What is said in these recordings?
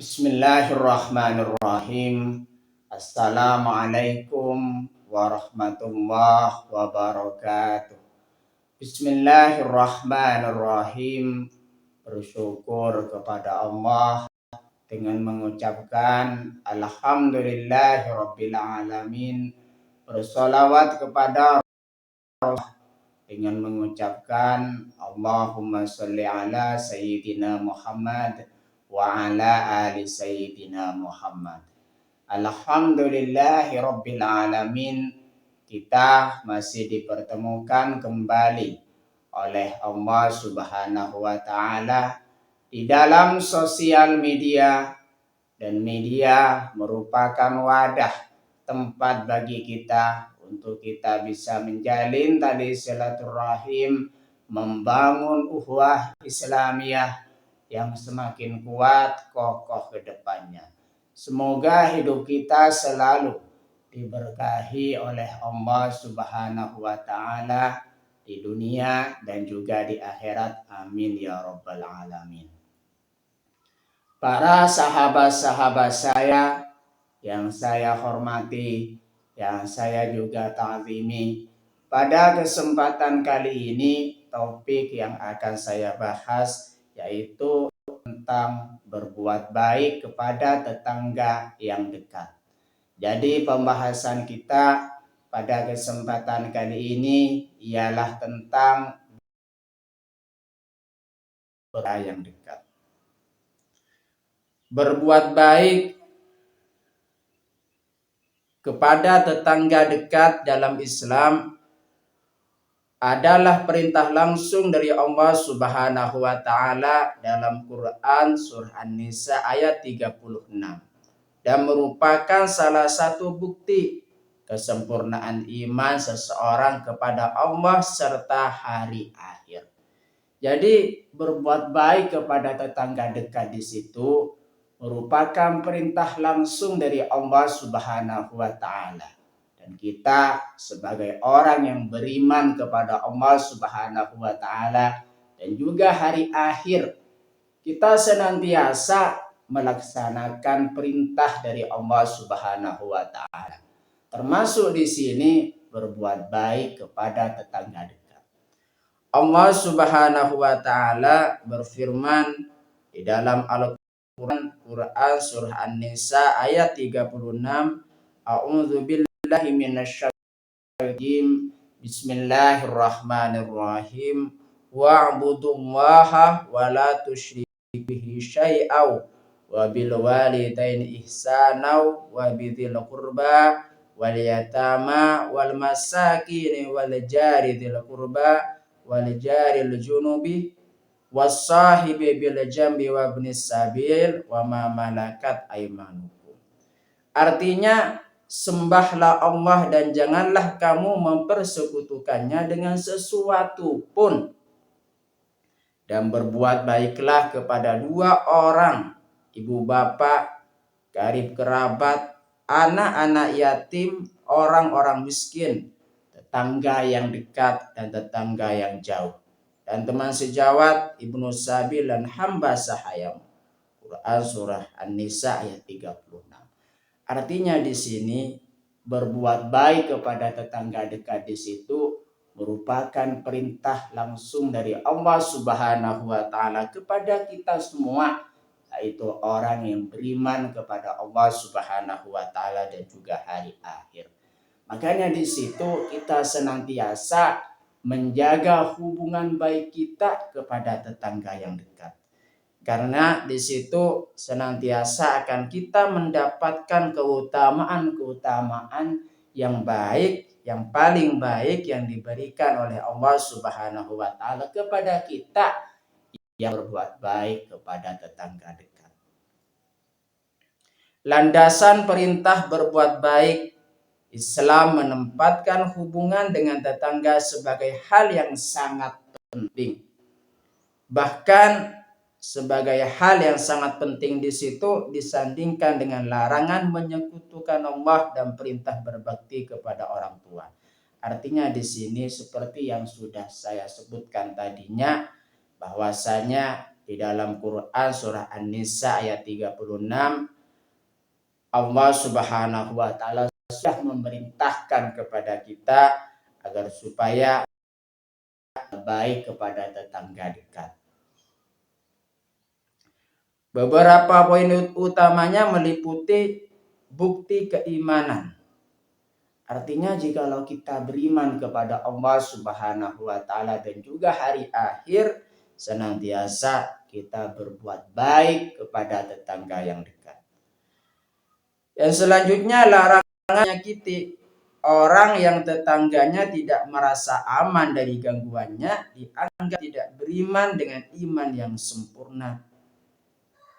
Bismillahirrahmanirrahim. Assalamualaikum warahmatullahi wabarakatuh. Bismillahirrahmanirrahim. Bersyukur kepada Allah dengan mengucapkan Alhamdulillahirabbil alamin. Bersolawat kepada dengan mengucapkan Allahumma sholli ala Sayyidina Muhammad wa ala ali Sayyidina Muhammad. Alhamdulillahi Rabbil Alamin. Kita masih dipertemukan kembali oleh Allah Subhanahu wa Ta'ala di dalam sosial media, dan media merupakan wadah tempat bagi kita untuk kita bisa menjalin tali silaturahim, membangun ukhuwah Islamiyah yang semakin kuat kokoh ke depannya. Semoga hidup kita selalu diberkahi oleh Allah Subhanahu wa Ta'ala di dunia dan juga di akhirat. Amin ya rabbal alamin. Para sahabat-sahabat saya yang saya hormati, yang saya juga ta'zimi, pada kesempatan kali ini topik yang akan saya bahas yaitu tentang berbuat baik kepada tetangga yang dekat. Jadi pembahasan kita pada kesempatan kali ini ialah tentang yang dekat. Berbuat baik kepada tetangga dekat dalam Islam adalah perintah langsung dari Allah Subhanahu wa Ta'ala dalam Quran surah An-Nisa ayat 36, dan merupakan salah satu bukti kesempurnaan iman seseorang kepada Allah serta hari akhir. Jadi berbuat baik kepada tetangga dekat di situ merupakan perintah langsung dari Allah Subhanahu wa Ta'ala. Dan kita sebagai orang yang beriman kepada Allah Subhanahu wa Ta'ala dan juga hari akhir, kita senantiasa melaksanakan perintah dari Allah Subhanahu wa Ta'ala. Termasuk di sini berbuat baik kepada tetangga dekat. Allah Subhanahu wa Ta'ala berfirman di dalam Al-Quran surah An-Nisa ayat 36, A'udzubillahi minasyaitonir Bismillahirrahmanirrahim. Wa'budullaha wa la tusyriku bihi syai'aw wa bil walidaini ihsanau wa bidzil qurba wal yatama wal masakin wal jari dzil qurba wal jaril junubi wassahibi bil jambi wa ibnis sabil wa ma malakat aymanukum. Artinya, sembahlah Allah dan janganlah kamu mempersekutukannya dengan sesuatu pun, dan berbuat baiklah kepada dua orang, ibu bapak, karib kerabat, anak-anak yatim, orang-orang miskin, tetangga yang dekat dan tetangga yang jauh, dan teman sejawat, ibnu sabil dan hamba sahayam. Quran surah An-Nisa ayat 36. Artinya di sini berbuat baik kepada tetangga dekat di situ merupakan perintah langsung dari Allah Subhanahu wa Ta'ala kepada kita semua, yaitu orang yang beriman kepada Allah Subhanahu wa Ta'ala dan juga hari akhir. Makanya di situ kita senantiasa menjaga hubungan baik kita kepada tetangga yang dekat. Karena di situ senantiasa akan kita mendapatkan keutamaan yang baik, yang paling baik yang diberikan oleh Allah Subhanahu wa Ta'ala kepada kita yang berbuat baik kepada tetangga dekat. Landasan perintah berbuat baik, Islam menempatkan hubungan dengan tetangga sebagai hal yang sangat penting. Bahkan sebagai hal yang sangat penting di situ disandingkan dengan larangan menyekutukan Allah dan perintah berbakti kepada orang tua. Artinya di sini seperti yang sudah saya sebutkan tadinya, bahwasanya di dalam Quran surah An-Nisa ayat 36, Allah Subhanahu wa taala sudah memerintahkan kepada kita agar supaya baik kepada tetangga dekat. Beberapa poin utamanya meliputi bukti keimanan. Artinya jikalau kita beriman kepada Allah Subhanahu wa taala dan juga hari akhir, senantiasa kita berbuat baik kepada tetangga yang dekat. Yang selanjutnya, larangan menyakiti orang yang tetangganya tidak merasa aman dari gangguannya, dianggap tidak beriman dengan iman yang sempurna.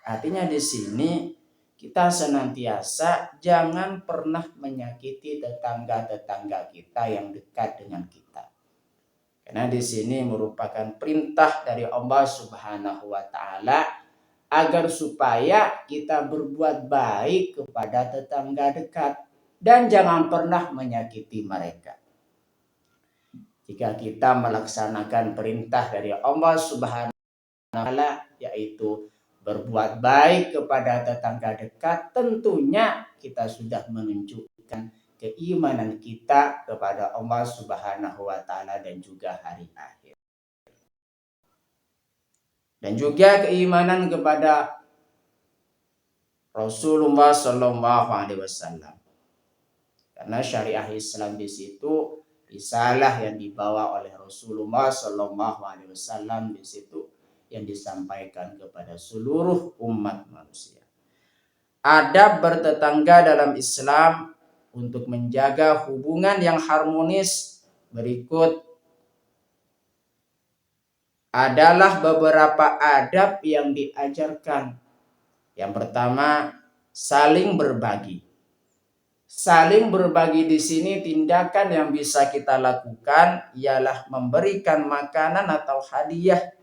Artinya di sini kita senantiasa jangan pernah menyakiti tetangga-tetangga kita yang dekat dengan kita. Karena di sini merupakan perintah dari Allah Subhanahu wa taala agar supaya kita berbuat baik kepada tetangga dekat dan jangan pernah menyakiti mereka. Jika kita melaksanakan perintah dari Allah Subhanahu wa taala, yaitu berbuat baik kepada tetangga dekat, tentunya kita sudah menunjukkan keimanan kita kepada Allah Subhanahu wa taala dan juga hari akhir. Dan juga keimanan kepada Rasulullah Shallallahu Alaihi Wasallam. Karena syariah Islam di situ, risalah yang dibawa oleh Rasulullah Shallallahu Alaihi Wasallam di situ yang disampaikan kepada seluruh umat manusia. Adab bertetangga dalam Islam untuk menjaga hubungan yang harmonis berikut adalah beberapa adab yang diajarkan. Yang pertama, saling berbagi. Saling berbagi di sini tindakan yang bisa kita lakukan ialah memberikan makanan atau hadiah.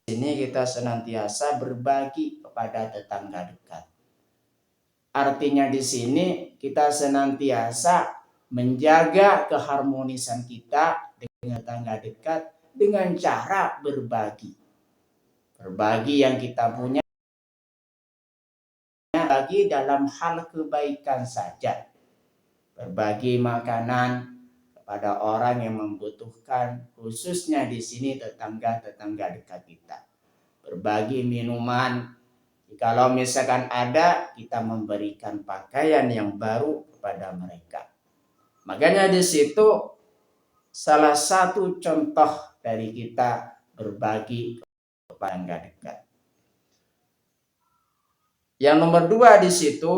Di sini kita senantiasa berbagi kepada tetangga dekat. Artinya di sini kita senantiasa menjaga keharmonisan kita dengan tetangga dekat dengan cara berbagi. Berbagi yang kita punya, bagi dalam hal kebaikan saja. Berbagi makanan kepada orang yang membutuhkan, khususnya di sini tetangga-tetangga dekat kita. Berbagi minuman, kalau misalkan ada, kita memberikan pakaian yang baru kepada mereka. Makanya di situ salah satu contoh dari kita berbagi kepada tetangga dekat. Yang nomor 2 di situ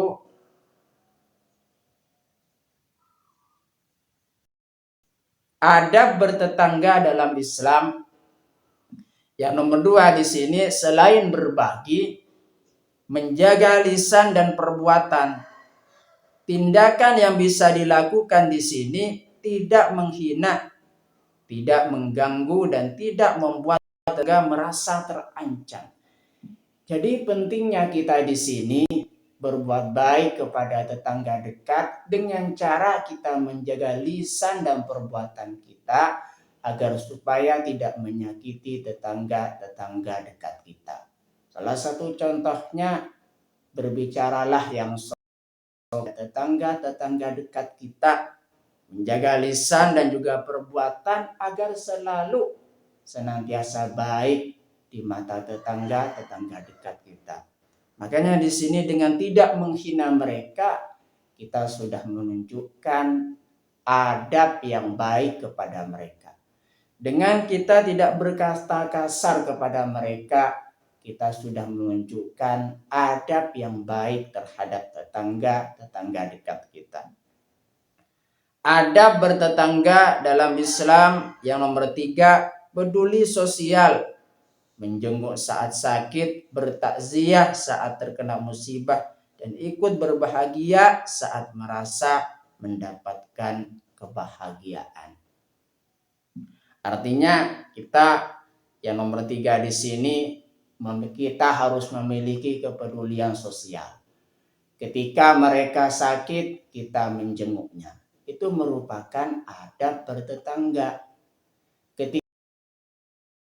adab bertetangga dalam Islam. Yang nomor 2 di sini selain berbagi, menjaga lisan dan perbuatan. Tindakan yang bisa dilakukan di sini tidak menghina, tidak mengganggu, dan tidak membuat tetangga merasa terancam. Jadi pentingnya kita di sini berbuat baik kepada tetangga dekat dengan cara kita menjaga lisan dan perbuatan kita agar supaya tidak menyakiti tetangga-tetangga dekat kita. Salah satu contohnya, berbicaralah yang tetangga-tetangga dekat kita, menjaga lisan dan juga perbuatan agar selalu senantiasa baik di mata tetangga-tetangga dekat kita. Makanya di sini dengan tidak menghina mereka, kita sudah menunjukkan adab yang baik kepada mereka. Dengan kita tidak berkata kasar kepada mereka, kita sudah menunjukkan adab yang baik terhadap tetangga-tetangga dekat kita. Adab bertetangga dalam Islam yang nomor 3, peduli sosial, menjenguk saat sakit, bertakziah saat terkena musibah, dan ikut berbahagia saat merasa mendapatkan kebahagiaan. Artinya kita yang nomor 3 di sini, kita harus memiliki kepedulian sosial. Ketika mereka sakit, kita menjenguknya. Itu merupakan adab bertetangga. Ketika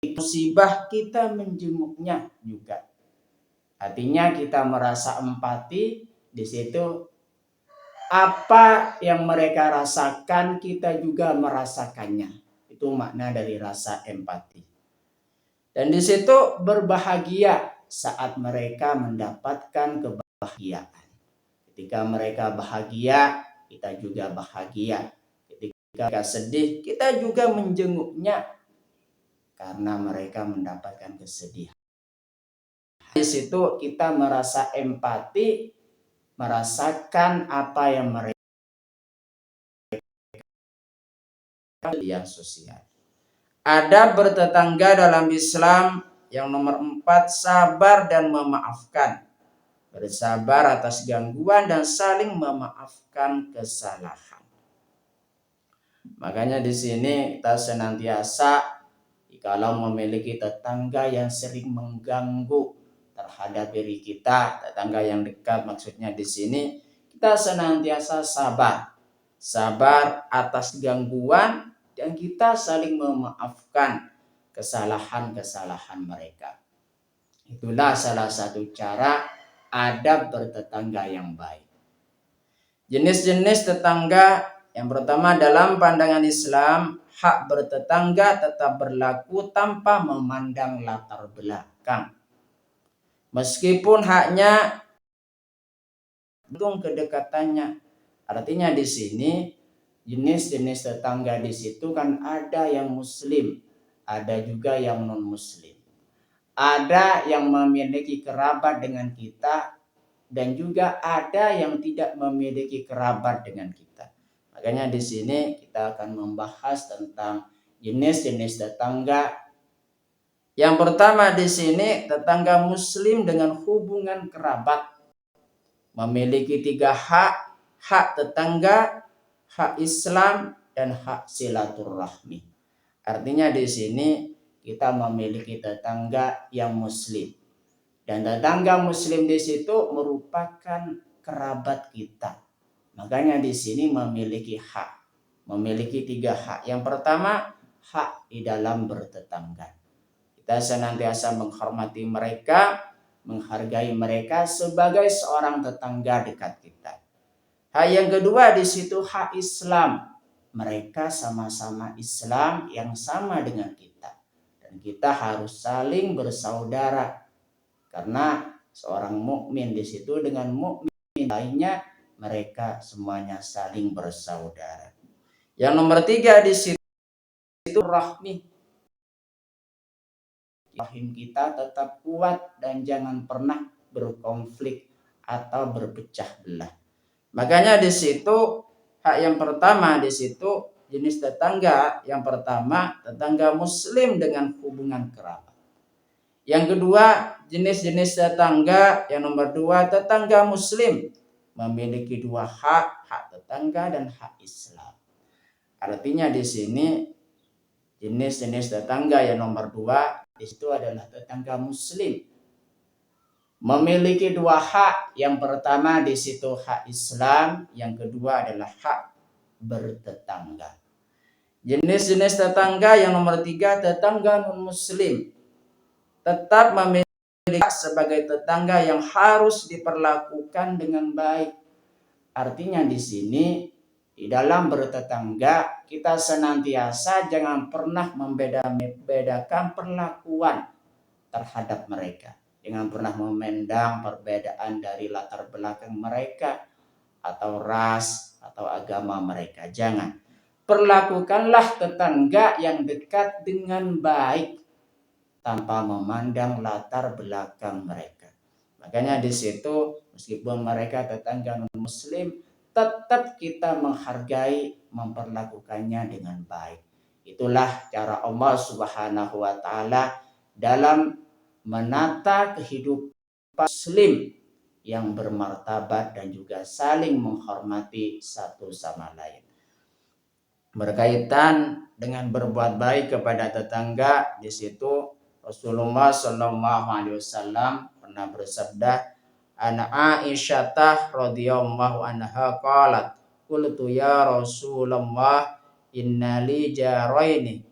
musibah kita menjenguknya juga. Artinya kita merasa empati di situ, apa yang mereka rasakan kita juga merasakannya. Itu makna dari rasa empati. Dan di situ berbahagia saat mereka mendapatkan kebahagiaan. Ketika mereka bahagia, kita juga bahagia. Ketika sedih, kita juga menjenguknya karena mereka mendapatkan kesedihan. Di situ kita merasa empati, merasakan apa yang mereka yang sosial. Adab bertetangga dalam Islam yang nomor 4, sabar dan memaafkan. Bersabar atas gangguan dan saling memaafkan kesalahan. Makanya di sini kita senantiasa kalau memiliki tetangga yang sering mengganggu terhadap diri kita, tetangga yang dekat maksudnya di sini, kita senantiasa sabar. Sabar atas gangguan dan kita saling memaafkan kesalahan-kesalahan mereka. Itulah salah satu cara adab bertetangga yang baik. Jenis-jenis tetangga yang pertama, dalam pandangan Islam, hak bertetangga tetap berlaku tanpa memandang latar belakang. Meskipun haknya kedekatannya. Artinya di sini jenis-jenis tetangga di situ kan ada yang muslim, ada juga yang non muslim. Ada yang memiliki kerabat dengan kita dan juga ada yang tidak memiliki kerabat dengan kita. Makanya di sini kita akan membahas tentang jenis-jenis tetangga. Yang pertama di sini tetangga muslim dengan hubungan kerabat. Memiliki 3 hak: hak tetangga, hak Islam, dan hak silaturahmi. Artinya di sini kita memiliki tetangga yang muslim. Dan tetangga muslim di situ merupakan kerabat kita. Makanya di sini memiliki hak. Memiliki 3 hak. Yang pertama, hak di dalam bertetangga. Kita senantiasa menghormati mereka, menghargai mereka sebagai seorang tetangga dekat kita. Hak yang kedua di situ hak Islam. Mereka sama-sama Islam yang sama dengan kita. Dan kita harus saling bersaudara. Karena seorang mukmin di situ dengan mukmin lainnya, mereka semuanya saling bersaudara. Yang nomor 3 di situ rahmi. Rahim kita tetap kuat dan jangan pernah berkonflik atau berpecah belah. Makanya di situ hak yang pertama di situ jenis tetangga yang pertama tetangga muslim dengan hubungan kerabat. Yang kedua, jenis-jenis tetangga yang nomor 2 tetangga muslim memiliki 2 hak, hak tetangga dan hak Islam. Artinya di sini jenis-jenis tetangga yang nomor 2 di situ adalah tetangga muslim. Memiliki 2 hak, yang pertama di situ hak Islam, yang kedua adalah hak bertetangga. Jenis-jenis tetangga yang nomor 3 tetangga non muslim. Tetap memiliki sebagai tetangga yang harus diperlakukan dengan baik. Artinya di sini di dalam bertetangga kita senantiasa jangan pernah membedakan perlakuan terhadap mereka. Jangan pernah memandang perbedaan dari latar belakang mereka atau ras atau agama mereka. Jangan. Perlakukanlah tetangga yang dekat dengan baik tanpa memandang latar belakang mereka. Makanya di situ meskipun mereka tetangga non muslim, tetap kita menghargai, memperlakukannya dengan baik. Itulah cara Allah Subhanahu wa taala dalam menata kehidupan muslim yang bermartabat dan juga saling menghormati satu sama lain. Berkaitan dengan berbuat baik kepada tetangga, di situ Rasulullah Shallallahu Alaihi Wasallam pernah bersabda, "Ana Aisyah radhiyallahu anha qalat, qultu ya Rasulullah, inna li jaraini,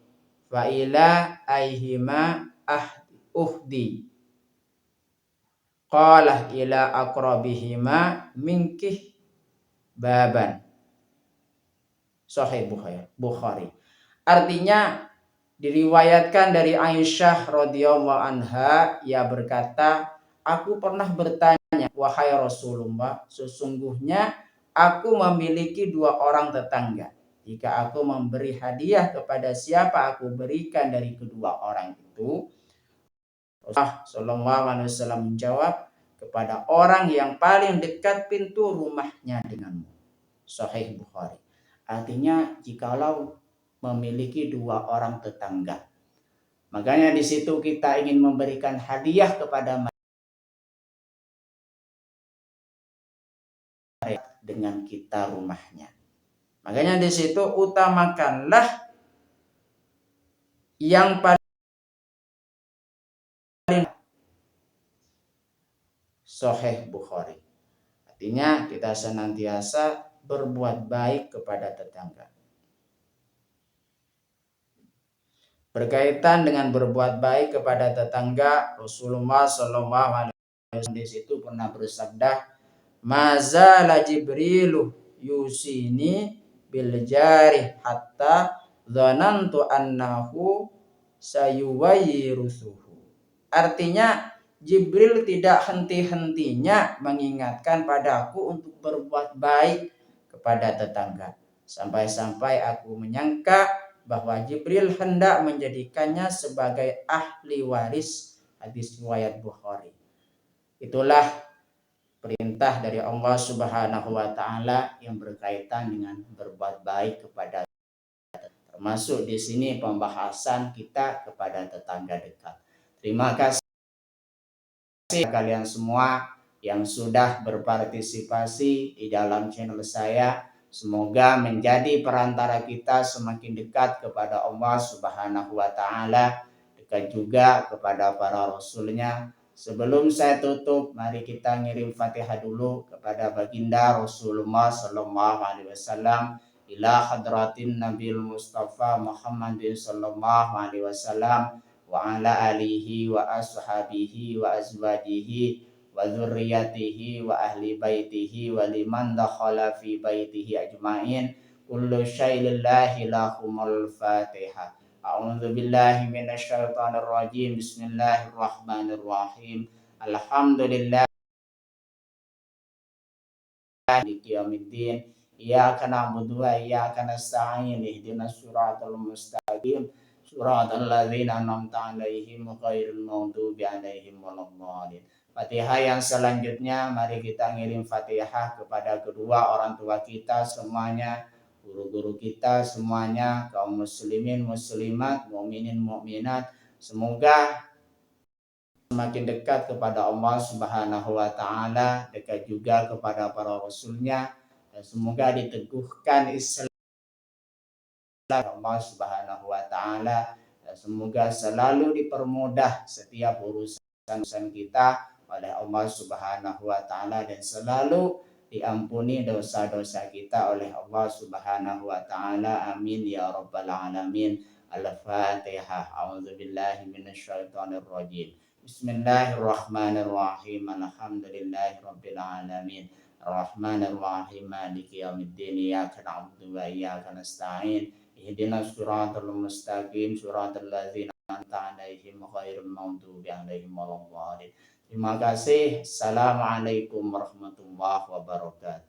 fa ila aihima uhdi qala ila aqrabihima minkih baban. Sahih Bukhari. Artinya diriwayatkan dari Aisyah radhiyallahu anha, ia berkata, aku pernah bertanya, wahai Rasulullah, sesungguhnya aku memiliki 2 orang tetangga. Jika aku memberi hadiah kepada siapa aku berikan dari kedua orang itu. Rasulullah sallallahu alaihi wasallam menjawab, kepada orang yang paling dekat pintu rumahnya denganmu. Sahih Bukhari. Artinya jikalau memiliki 2 orang tetangga, makanya di situ kita ingin memberikan hadiah kepada mereka dengan kita rumahnya. Makanya di situ utamakanlah yang paling. Sahih Bukhari. Artinya kita senantiasa berbuat baik kepada tetangga. Berkaitan dengan berbuat baik kepada tetangga, Rasulullah sallallahu alaihi wasallam di situ pernah bersabda, "Mazala Jibrilu yusini bil jari hatta dhanantu annahu sayuwayyirusuhu." Artinya Jibril tidak henti-hentinya mengingatkan padaku untuk berbuat baik kepada tetangga. Sampai-sampai aku menyangka bahwa Jibril hendak menjadikannya sebagai ahli waris. Hadis riwayat Bukhari. Itulah perintah dari Allah Subhanahu wa taala yang berkaitan dengan berbuat baik kepada, termasuk di sini pembahasan kita kepada tetangga dekat. Terima kasih kalian semua yang sudah berpartisipasi di dalam channel saya. Semoga menjadi perantara kita semakin dekat kepada Allah Subhanahu wa taala, dekat juga kepada para rasulnya. Sebelum saya tutup, mari kita ngirim Fatihah dulu kepada baginda Rasulullah sallallahu alaihi wasallam, ila hadratin Nabil Mustafa Muhammadin sallallahu alaihi wasallam wa ala alihi wa ashabihi wa azwajihi wa dzurriyyatihi wa ahli baitihi wa liman dakhala fi baitihi ajmain. Kullu syai'in lillahi lahumul Fatihah. A'udzu billahi minasyaitonir rajim. Bismillahirrahmanirrahim. Alhamdulillah maliki yaumiddin. Iyyaka na'budu wa iyyaka nasta'in. Ihdinas siratal mustaqim. Suratul ladzina an'amta 'alaihim ghairil maghdubi 'alaihim waladdallin. Fatihah yang selanjutnya mari kita ngirim Fatihah kepada kedua orang tua kita semuanya, guru-guru kita semuanya, kaum muslimin muslimat, mukminin mukminat. Semoga semakin dekat kepada Allah Subhanahu wa taala, dekat juga kepada para rasulnya, dan semoga diteguhkan Islam Allah Subhanahu wa taala, dan semoga selalu dipermudah setiap urusan kita oleh Allah Subhanahu wa taala, dan selalu diampuni dosa-dosa kita oleh Allah Subhanahu wa taala. Amin ya rabbal alamin. Al-Fatihah. A'udzubillahi minasyaitonir rajim. Bismillahirrahmanirrahim. Alhamdulillahirabbil alamin. Ar-Rahmanir-Rahim. Maliki yaumiddin. Iyyaka na'budu wa iyyaka nasta'in. Ihdinas siratal mustaqim. Siratal ladzina an'amta 'alaihim ghairil maghdubi 'alaihim waladdallin. Terima kasih. Assalamualaikum warahmatullahi wabarakatuh.